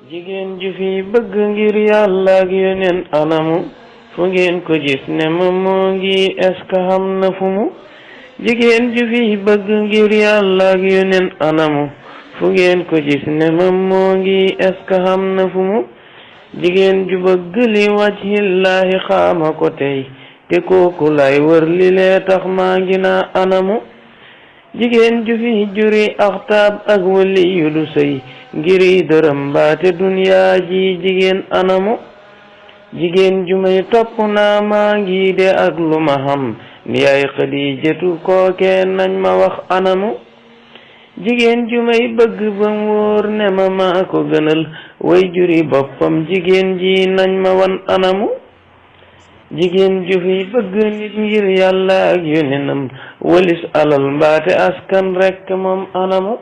jigéen ju fi bëgg ngir yàlla ak yeneen anamu fu ngeen ko gis ne ma moo ngi est-ce que xam na fu mu jigéen ju fi bëgg ngir yàlla ak yeneen anamu fu ngeen ko gis ne ma moo ngi est-ce que xam na fu mu jigéen ju bëgg li wajhillaahi xaama ko tey te kooku lay wër li lee tax maa ngi naa anamu jigéen ju fi juri axtaab ak wali yu du sëy ngiri dërëm mbaate duniyaa ji jigéen anamu jigéen ju may topp naa maa ngi de ak lu ma xam ni ay Xadiijatu kooke nañ ma wax anamu jigéen ju may bëgg bam wóor ne ma maa ko gënal way juri boppam jigéen ji nañ ma wan anamu jigéen ju fi bëgg nit ngir yàlla ak yonenam walis alal mbaate askan rekk moom anamu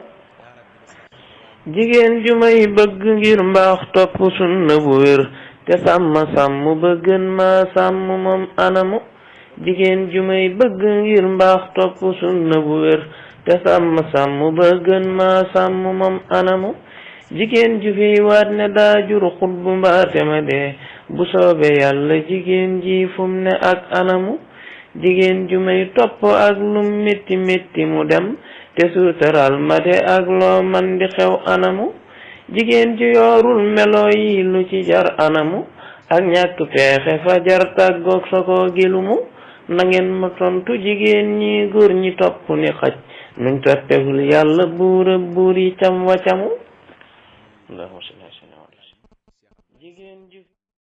jigéen ju may bëgg ngir mbaax topp sunna bu wér te sàmm ba gën maa sàmm moom anamu jigéen ju may bëgg ngir mbaax topp sunna bu wér te sàmm ba gën maa sàmm moom anamu jigéen ju fi waat ne daa jur xut bu mbaate ma dee bu soobe yàlla jigéen ji fum ne ak anamu jigéen ju may topp ak lu métti métti mu dem te suutaral ma de ak loo man di xew anamu jigéen ju yoorul melo yi lu ci jar anamu ak ñàkk peexe fa jar tàggoog sa koo gilumu na ngeen ma tontu jigéen ñi góor ñi topp ni xaj nuñ toppewul yàlla buura buur yi cam wa camu